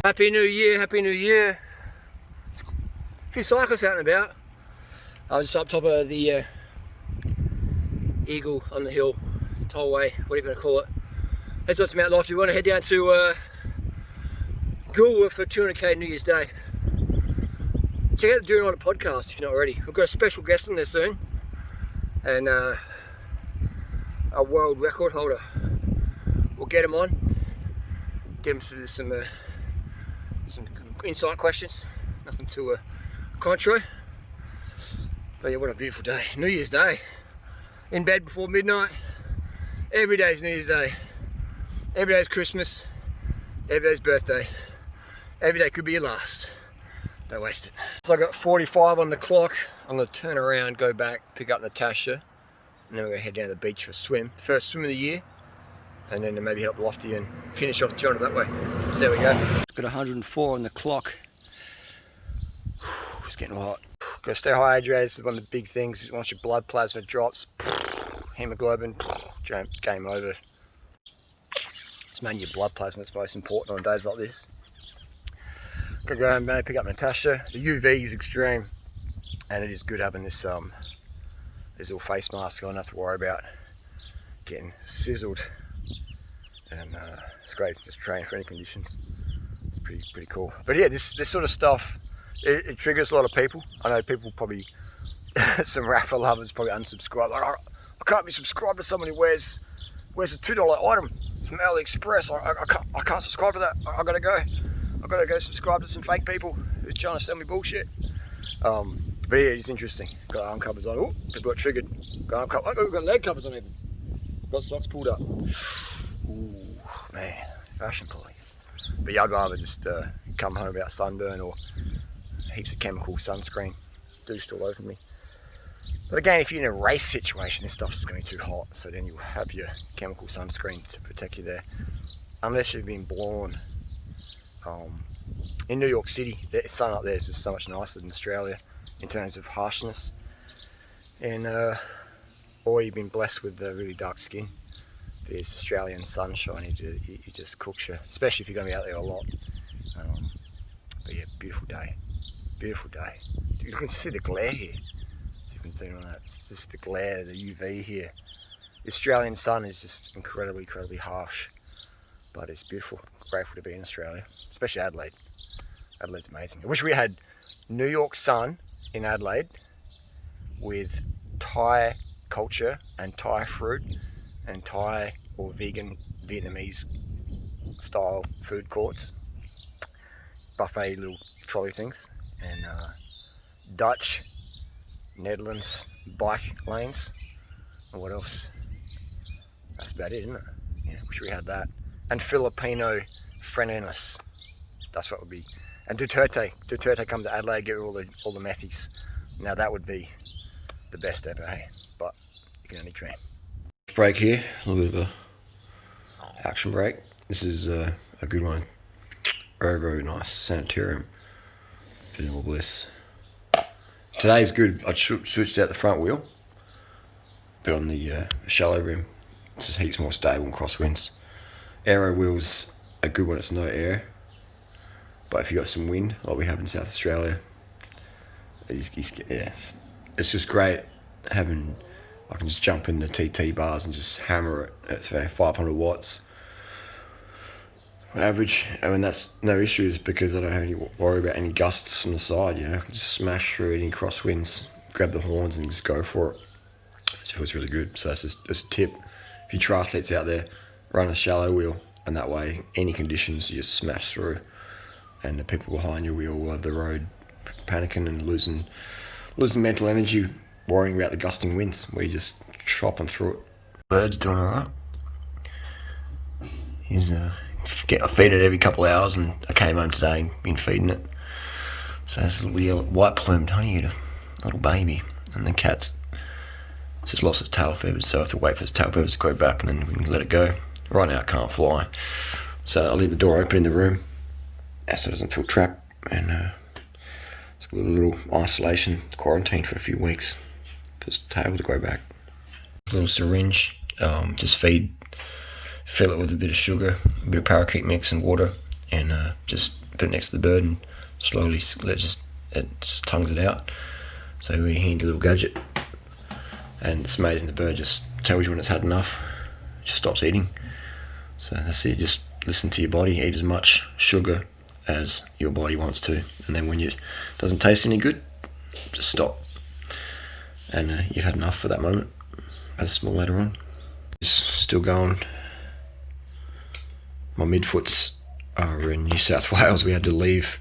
Happy New Year, Happy New Year. A few cyclists out and about. I was just up top of the Eagle on the Hill, tollway, whatever you want to call it. Heads up to Mount Lofty. We want to head down to Goolwa for 200k New Year's Day. Check out the Durianrider podcast if you're not already. We've got a special guest on there soon, and a world record holder. We'll get him on, get him to do some insight questions. Nothing too contra. But yeah, what a beautiful day. New Year's Day. In bed before midnight. Every day's New Year's Day. Every day's Christmas. Every day's birthday. Every day could be your last. Don't waste it. So I got 45 on the clock. I'm going to turn around, go back, pick up Natasha, and then we're going to head down to the beach for a swim. First swim of the year. And then maybe head up Lofty and finish off 200 that way. So there we go. It's got 104 on the clock. It's getting hot. Got to stay hydrated. This is one of the big things. Once your blood plasma drops, hemoglobin, game over. Just mainly your blood plasma is most important on days like this. Got to go home and pick up Natasha. The UV is extreme, and it is good having this little face mask. So I don't have to worry about getting sizzled. And it's great just train for any conditions. It's pretty cool. But yeah, this sort of stuff, it triggers a lot of people. I know people probably, some raffle lovers probably unsubscribe. Like, I can't be subscribed to someone who wears a $2 item from AliExpress. I can't subscribe to that. I gotta go subscribe to some fake people who's trying to sell me bullshit. But yeah, it's interesting. Got arm covers on. Oh, people got triggered. Got arm covers. Oh, we've got leg covers on even. Got socks pulled up. Ooh, man, fashion police. But yeah, I'd rather just come home without sunburn or heaps of chemical sunscreen douched all over me. But again, if you're in a race situation, this stuff's going to be too hot, so then you'll have your chemical sunscreen to protect you there. Unless you've been born in New York City, the sun up there is just so much nicer than Australia in terms of harshness. And or you've been blessed with really dark skin. This Australian sunshine, it just cooks you, especially if you're going to be out there a lot. But yeah, beautiful day. Beautiful day. You can see the glare here. So you can see on that. It's just the glare, the UV here. The Australian sun is just incredibly harsh. But it's beautiful. Grateful to be in Australia, especially Adelaide. Adelaide's amazing. I wish we had New York sun in Adelaide with Thai culture and Thai fruit and Thai or vegan Vietnamese style food courts, buffet little trolley things, and Dutch, Netherlands bike lanes, and what else? That's about it, isn't it? Yeah, wish we had that. And Filipino friendliness. That's what would be. And Duterte come to Adelaide, get all the methies. Now that would be the best ever, hey? But you can only dream. Break here, a little bit of a action break. This is a good one. Very nice sanitarium. Visible bliss. Today's good. I switched out the front wheel, but on the shallow rim, it's just heaps more stable and crosswinds. Aero wheels a good when it's no air, but if you got some wind like we have in South Australia, it's just great having. I can just jump in the TT bars and just hammer it at 500 watts average, and that's no issues because I don't have any worry about any gusts from the side. You know, I can just smash through any crosswinds, grab the horns and just go for it. So it feels really good. So that's just a tip. If you triathletes out there, run a shallow wheel, and that way any conditions you just smash through, and the people behind your wheel will have the road panicking and losing mental energy, worrying about the gusting winds where you just chopping through it. Bird's doing alright. I feed it every couple of hours, and I came home today and been feeding it. So it's a little white plumed honey eater, little baby, and the cat's just lost its tail feathers, so I have to wait for its tail feathers to grow back and then we can let it go. Right now it can't fly, so I'll leave the door open in the room so it doesn't feel trapped, and it's a little isolation, quarantine for a few weeks for its tail to grow back. Little syringe, just fill it with a bit of sugar, a bit of parakeet mix and water, and just put it next to the bird and slowly it just tongues it out. So we hand a little gadget, and it's amazing, the bird just tells you when it's had enough, it just stops eating. So that's it, just listen to your body, eat as much sugar as your body wants to, and then when it doesn't taste any good, just stop, and you've had enough for that moment. Have a small later on. Still going. My midfoots are in New South Wales. We had to leave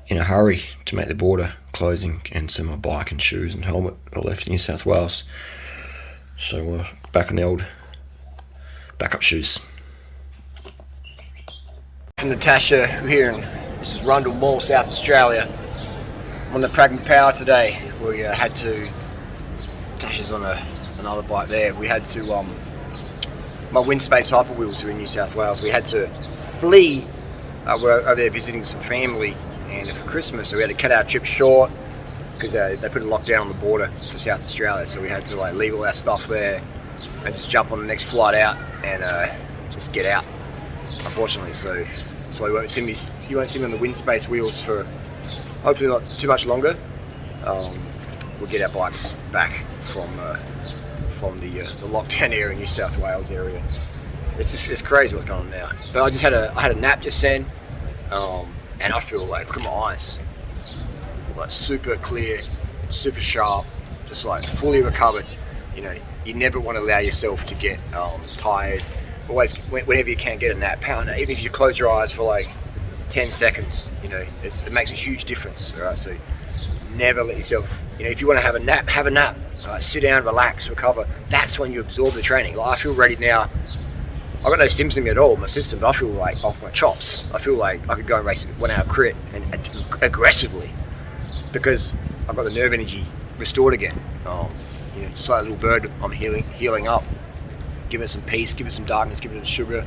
in a hurry to make the border closing, and so my bike and shoes and helmet are left in New South Wales. So we're back in the old backup shoes. From Natasha, we're here in this is Rundle Mall, South Australia. I'm on the Pragma Power today. We had to. Natasha's on another bike there. We had to. My Windspace Hyper Wheels are in New South Wales. We had to flee. We're over there visiting some family, and for Christmas, so we had to cut our trip short because they put a lockdown on the border for South Australia. So we had to leave all our stuff there and just jump on the next flight out and just get out. Unfortunately, so you won't see me on the Windspace wheels for hopefully not too much longer. We'll get our bikes back from the lockdown area in New South Wales area. It's crazy what's going on now. But I had a nap just then, and I feel like, look at my eyes, like super clear, super sharp, just like fully recovered. You know, you never want to allow yourself to get tired. Always, whenever you can, get a nap, power nap. Even if you close your eyes for like 10 seconds, you know, it makes a huge difference. All right, so never let yourself, you know, if you want to have a nap, have a nap. Sit down, relax, recover. That's when you absorb the training. Like, I feel ready now. I've got no stims in me at all in my system, but I feel like off my chops. I feel like I could go and race a 1 hour crit and aggressively, because I've got the nerve energy restored again. You know, just like a little bird, I'm healing up. Give it some peace, give it some darkness, give it the sugar.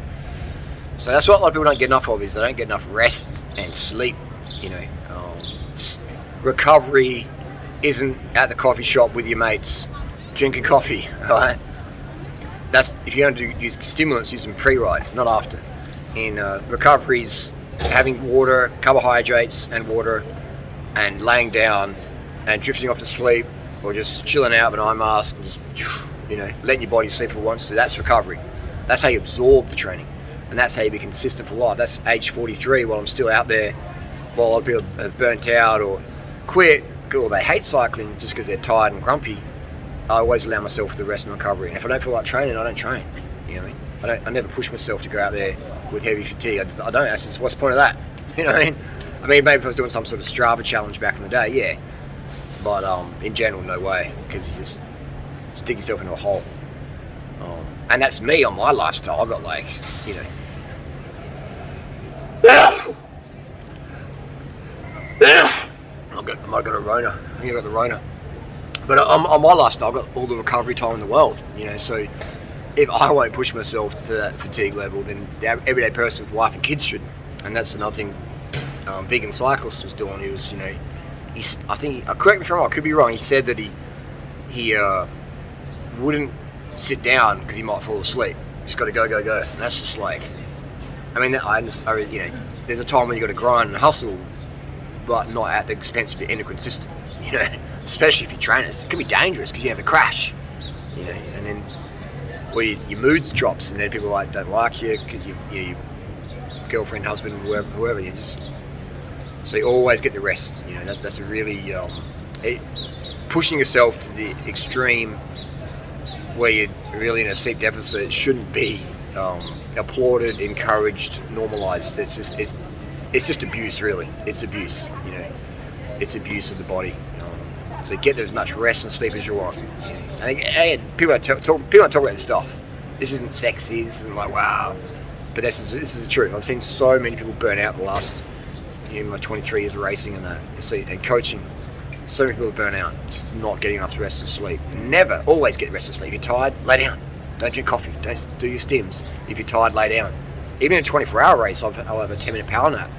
So that's what a lot of people don't get enough of, is they don't get enough rest and sleep. You know, just recovery isn't at the coffee shop with your mates drinking coffee, right? That's, if you're going to use stimulants, use them pre-ride, not after. In recoveries, having water, carbohydrates and water, and laying down and drifting off to sleep, or just chilling out with an eye mask and just, you know, letting your body sleep if it wants to. That's recovery. That's how you absorb the training, and that's how you be consistent for life. That's age 43, while I'm still out there, while a lot of people have burnt out or quit, or they hate cycling just because they're tired and grumpy. I always allow myself the rest and recovery, and if I don't feel like training, I don't train. You know what I mean? I never push myself to go out there with heavy fatigue. I don't. That's just, what's the point of that? You know what I mean? I mean, maybe if I was doing some sort of Strava challenge back in the day, yeah. But in general, no way, because you just dig yourself into a hole. And that's me on my lifestyle. I've got, like, you know. I might have got a Rona. I think I got the Rona. But on my lifestyle, I've got all the recovery time in the world, you know. So if I won't push myself to that fatigue level, then the everyday person with wife and kids should. And that's another thing Vegan Cyclist was doing. He was, you know, I think, correct me if I'm wrong, I could be wrong, he said that he wouldn't sit down because he might fall asleep. Just got to go. And that's just like, I mean, you know, there's a time when you got to grind and hustle, but not at the expense of your endocrine system, you know, especially if you're trainers. It can be dangerous because you have a crash, you know, and then your moods drops, and then people don't like you, your girlfriend, husband, whoever, you just, so you always get the rest, you know. That's a really, pushing yourself to the extreme where you're really in a sleep deficit shouldn't be applauded, encouraged, normalized. It's just abuse, really. It's abuse, you know. It's abuse of the body. So get as much rest and sleep as you want. And people don't talk about this stuff. This isn't sexy. This isn't like, wow. But this is the truth. I've seen so many people burn out the last, you know, my 23 years of racing and that, and coaching. So many people burn out, just not getting enough rest and sleep. Never, always get rest and sleep. If you're tired, lay down. Don't drink coffee. Don't do your stims. If you're tired, lay down. Even in a 24-hour race, I'll have a 10-minute power nap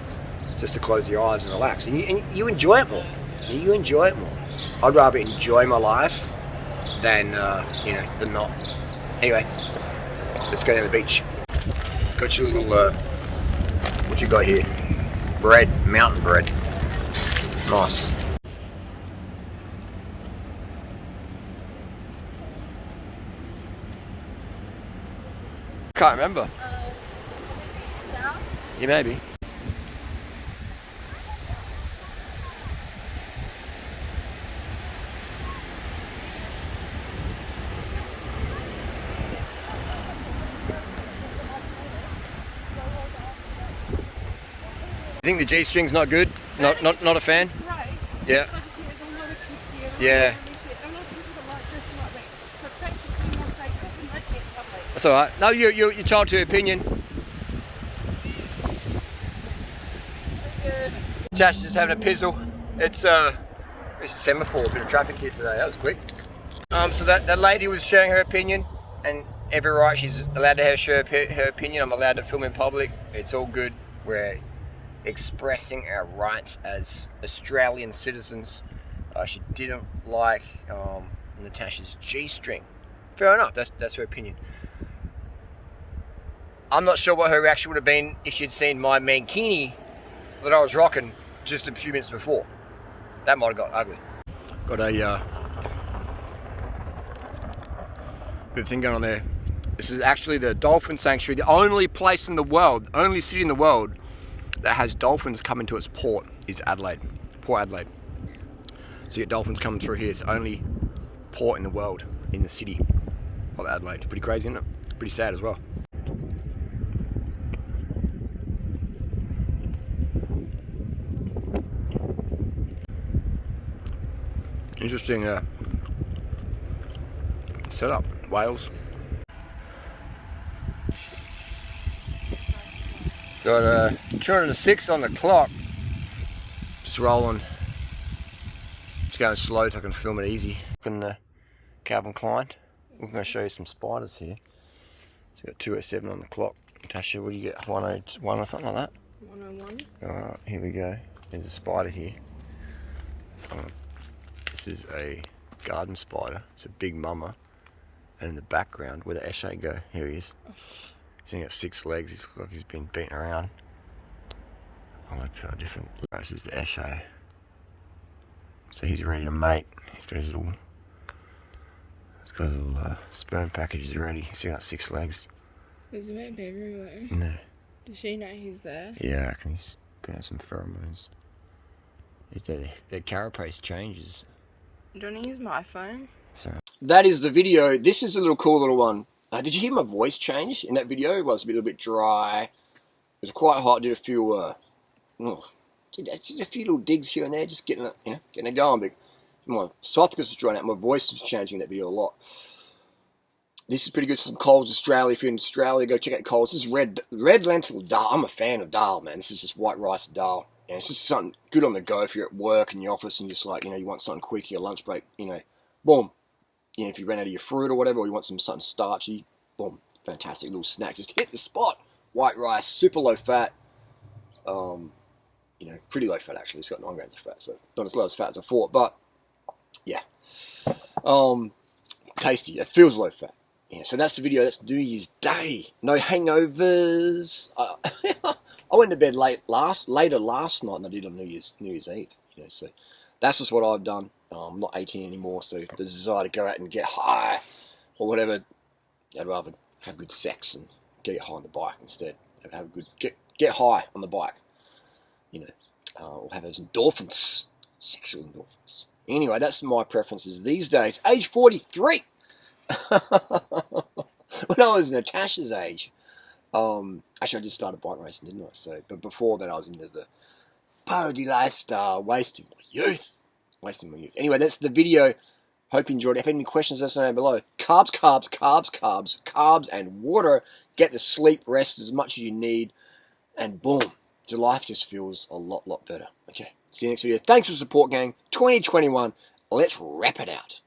just to close your eyes and relax. And you enjoy it more. You enjoy it more. I'd rather enjoy my life than not. Anyway, let's go down the beach. Got your little, what you got here? bread, mountain bread. Nice. Can't remember. Yeah, maybe. I think the G-string's not good. Not a fan. Yeah. Yeah. That's all right. No, you're entitled to your opinion. Natasha's just having a pizzle. It's a semaphore, a bit of traffic here today. That was quick. So that lady was sharing her opinion, and every right, she's allowed to share her opinion. I'm allowed to film in public. It's all good. We're expressing our rights as Australian citizens. She didn't like Natasha's G-string. Fair enough. That's her opinion. I'm not sure what her reaction would have been if she'd seen my mankini that I was rocking just a few minutes before. That might have got ugly. Got a bit of thing going on there. This is actually the dolphin sanctuary, the only place in the world, only city in the world that has dolphins coming to its port is Adelaide, Port Adelaide. So you get dolphins coming through here. It's the only port in the world in the city of Adelaide. Pretty crazy, isn't it? Pretty sad as well. Interesting setup, Wales. Got 206 on the clock. Just rolling. Just going slow so I can film it easy. Looking the Calvin Klein. We're going to show you some spiders here. So got 207 on the clock. Natasha, what do you get? 101 or something like that? 101. Alright, here we go. There's a spider here. This is a garden spider. It's a big mama. And in the background, where the Eshe go, here he is. He's only got 6 legs. He looks like he's been beaten around. I want to put on different. This is the Eshe. So he's ready to mate. He's got his little sperm packages ready. He's got 6 legs. There's a mate everywhere. No. Does she know he's there? Yeah, I reckon he's putting out some pheromones. The carapace changes. Do you want to use my phone? Sorry. That is the video. This is a little cool little one. Did you hear my voice change in that video? It was a little bit dry. It was quite hot. Did a few, did a few little digs here and there, just getting it going. But my esophagus was drying out. My voice was changing in that video a lot. This is pretty good. Some Coles Australia. If you're in Australia, go check out Coles. This is red lentil dal. I'm a fan of dal, man. This is just white rice dal. And it's just something good on the go if you're at work in the office and you're just like, you want something quick, your lunch break, boom. If you ran out of your fruit or whatever, or you want something starchy, boom, fantastic little snack. Just hit the spot. White rice, super low fat. Pretty low fat actually. It's got 9 grams of fat, so not as low as fat as I thought, but yeah. Tasty. It feels low fat. Yeah, so that's the video. That's New Year's Day. No hangovers. I went to bed later last night than I did on New Year's Eve. So that's just what I've done. I'm not 18 anymore, so the desire to go out and get high or whatever, I'd rather have good sex and get high on the bike instead. Have a good get high on the bike. Or have those endorphins, sexual endorphins. Anyway, that's my preferences these days. Age 43. When I was Natasha's age, actually I just started bike racing, didn't I? So, but before that I was into the party lifestyle, wasting my youth. Anyway, that's the video. Hope you enjoyed it. If you have any questions, let us know down below. Carbs, and water. Get the sleep, rest as much as you need, and boom, your life just feels a lot better. Okay, see you next video. Thanks for the support, gang. 2021. Let's wrap it out.